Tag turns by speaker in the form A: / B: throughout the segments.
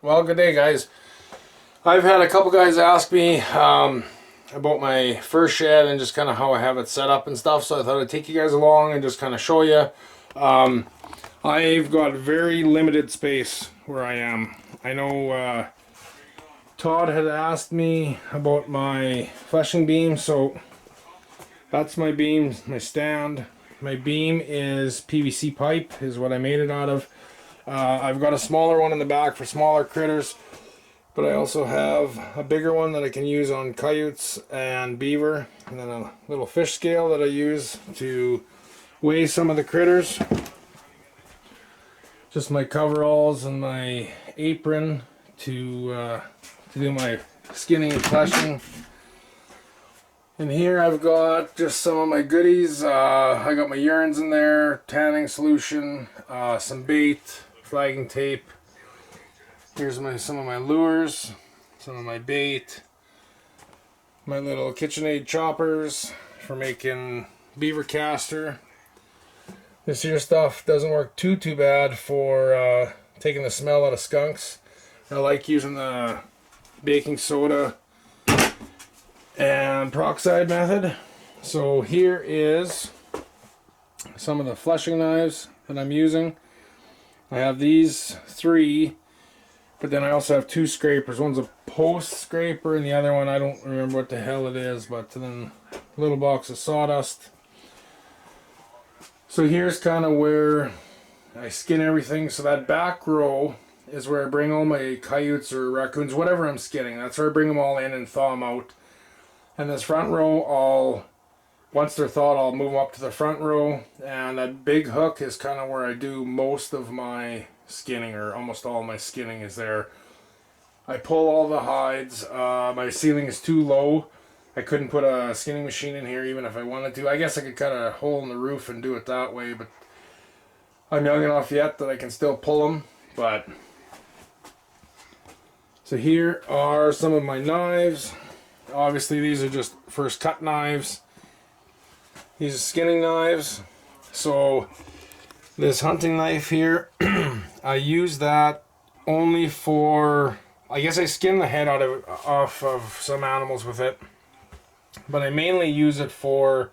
A: Well, good day, guys. I've had a couple guys ask me about my first shed and just kind of how I have it set up and stuff, so I thought I'd take you guys along and just kind of show you. I've got very limited space where I am. I know Todd had asked me about my fleshing beam, so that's my beam, my stand. My beam is PVC pipe, is what I made it out of. I've got a smaller one in the back for smaller critters, but I also have a bigger one that I can use on coyotes and beaver, and then a little fish scale that I use to weigh some of the critters. Just my coveralls and my apron to do my skinning and fleshing. And here I've got just some of my goodies. I got my urines in there, tanning solution, some bait, flagging tape. Here's some of my lures, some of my bait, my little KitchenAid choppers for making beaver caster. This here stuff doesn't work too bad for taking the smell out of skunks. I like using the baking soda and peroxide method. So here is some of the fleshing knives that I'm using. I have these three, but then I also have two scrapers. One's a post scraper and the other one I don't remember what the hell it is, but then a little box of sawdust. So here's kind of where I skin everything. So that back row is where I bring all my coyotes or raccoons, whatever I'm skinning. That's where I bring them all in and thaw them out. And this front row, once they're thawed, I'll move them up to the front row. And that big hook is kind of where I do most of my skinning, or almost all my skinning is there. I pull all the hides. My ceiling is too low. I couldn't put a skinning machine in here even if I wanted to. I guess I could cut a hole in the roof and do it that way, but I'm young enough yet that I can still pull them. But so here are some of my knives. Obviously these are just first cut knives. These are skinning knives. So this hunting knife here, I use that only for, I guess I skin the head off of some animals with it, but I mainly use it for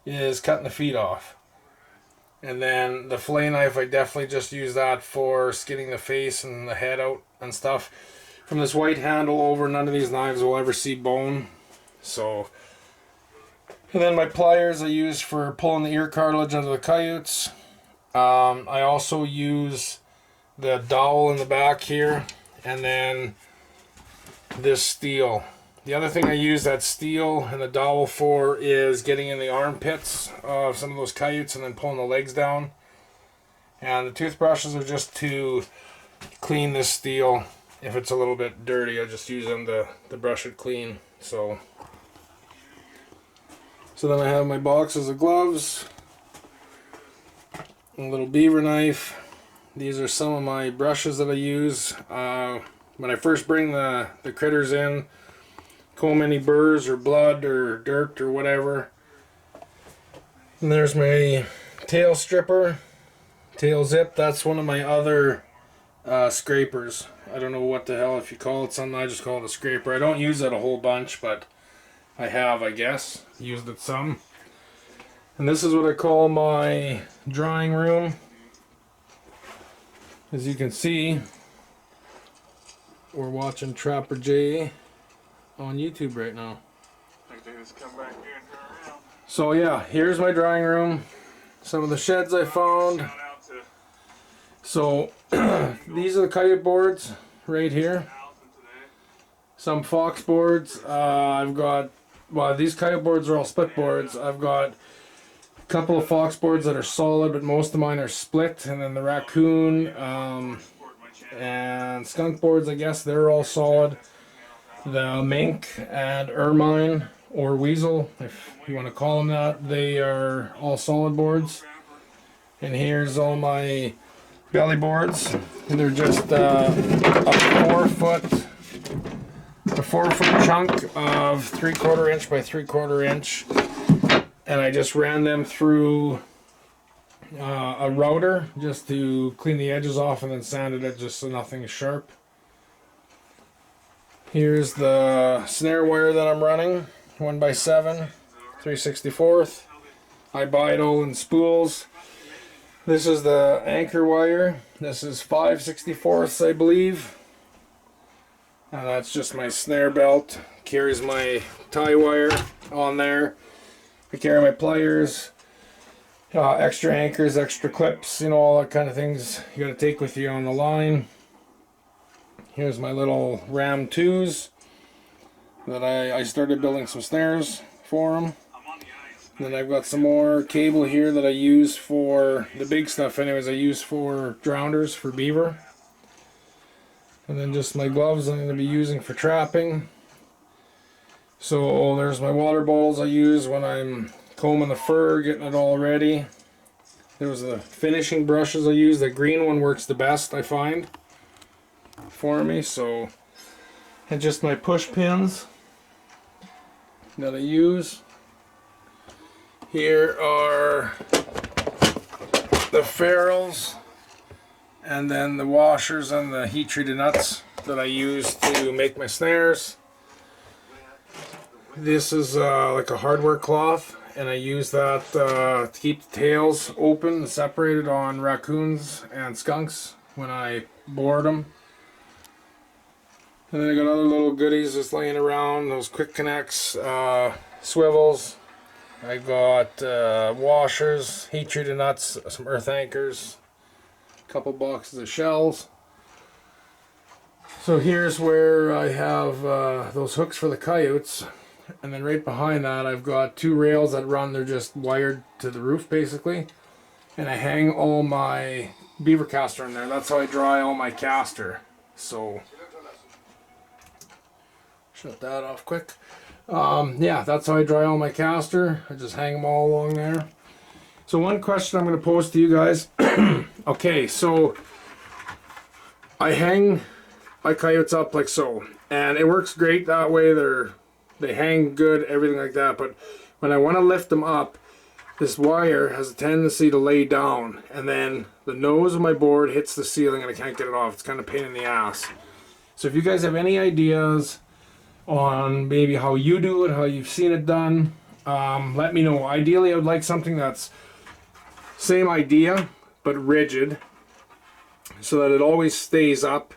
A: is cutting the feet off. And then the fillet knife, I definitely just use that for skinning the face and the head out and stuff. From this white handle over, none of these knives will ever see bone. So, and then my pliers I use for pulling the ear cartilage out of the coyotes. I also use the dowel in the back here, and then this steel. The other thing I use that steel and the dowel for is getting in the armpits of some of those coyotes and then pulling the legs down. And the toothbrushes are just to clean this steel. If it's a little bit dirty, I just use them to brush it clean. So then I have my boxes of gloves, a little beaver knife. These are some of my brushes that I use when I first bring the critters in, comb any burrs or blood or dirt or whatever. And there's my tail stripper, tail zip. That's one of my other scrapers. I don't know what the hell if you call it something. I just call it a scraper. I don't use it a whole bunch, but I have, I guess, used it some. And this is what I call my drying room. As you can see, we're watching Trapper J on YouTube right now. So yeah, here's my drying room. Some of the sheds I found. So these are the coyote boards right here. Some fox boards. I've got, well, these coyote boards are all split boards. I've got a couple of fox boards that are solid, but most of mine are split. And then the raccoon and skunk boards, I guess they're all solid. The mink and ermine or weasel, if you want to call them that, they are all solid boards. And here's all my belly boards, and they're just a 4-foot chunk of 3/4 inch by 3/4 inch, and I just ran them through a router just to clean the edges off and then sanded it just so nothing is sharp. Here's the snare wire that I'm running, 1x7, 3/64. I buy it all in spools. This is the anchor wire. This is 5/64, I believe. And that's just my snare belt. Carries my tie wire on there. I carry my pliers, extra anchors, extra clips, you know, all that kind of things you gotta take with you on the line. Here's my little Ram 2s that I started building some snares for them. Then I've got some more cable here that I use for the big stuff anyways. I use for drowners for beaver. And then just my gloves I'm going to be using for trapping. So there's my water bottles I use when I'm combing the fur, getting it all ready. There's the finishing brushes I use. The green one works the best, I find, for me. So, and just my push pins that I use. Here are the ferrules, and then the washers and the heat treated nuts that I use to make my snares. This is like a hardware cloth, and I use that to keep the tails open and separated on raccoons and skunks when I board them. And then I got other little goodies just laying around, those quick connects, swivels. I got washers, heat treated nuts, some earth anchors, a couple boxes of shells. So here's where I have those hooks for the coyotes, and then right behind that I've got two rails that run, they're just wired to the roof basically, and I hang all my beaver caster in there. That's how I dry all my caster. So shut that off quick. Yeah, that's how I dry all my caster. I just hang them all along there. So one question I'm going to pose to you guys. Okay, so I hang my coyotes up like so, and it works great that way. They hang good, everything like that. But when I want to lift them up, this wire has a tendency to lay down, and then the nose of my board hits the ceiling and I can't get it off. It's kind of a pain in the ass. So if you guys have any ideas on maybe how you do it, how you've seen it done, let me know. Ideally I would like something that's same idea but rigid so that it always stays up.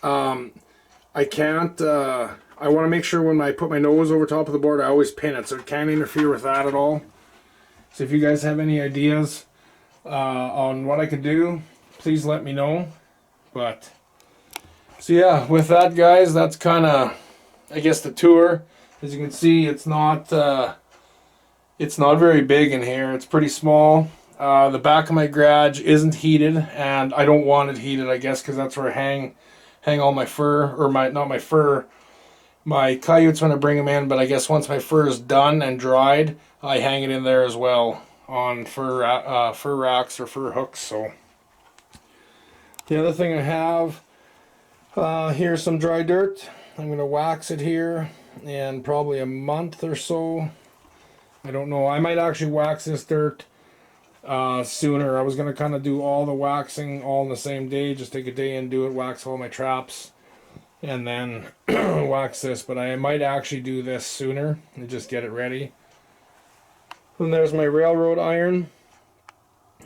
A: I can't I want to make sure when I put my nose over top of the board I always pin it so it can't interfere with that at all. So if you guys have any ideas on what I could do, please let me know. But so yeah, with that guys, that's kind of I guess the tour. As you can see, it's not very big in here. It's pretty small. The back of my garage isn't heated, and I don't want it heated, I guess, because that's where I hang all my fur, or my coyotes when I bring them in. But I guess once my fur is done and dried, I hang it in there as well on fur racks or fur hooks. So the other thing I have here's some dry dirt. I'm going to wax it here in probably a month or so. I don't know. I might actually wax this dirt sooner. I was going to kind of do all the waxing all in the same day. Just take a day and do it, wax all my traps, and then wax this. But I might actually do this sooner and just get it ready. And there's my railroad iron.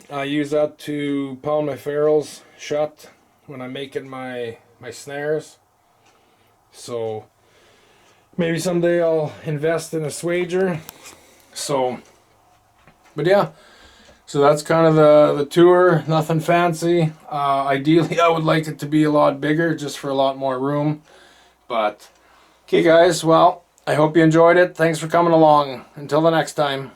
A: I use that to pound my ferrules shut when I'm making my snares. So maybe someday I'll invest in a swager. So, but yeah, so that's kind of the tour. Nothing fancy. Ideally I would like it to be a lot bigger just for a lot more room. But okay guys, well, I hope you enjoyed it. Thanks for coming along. Until the next time.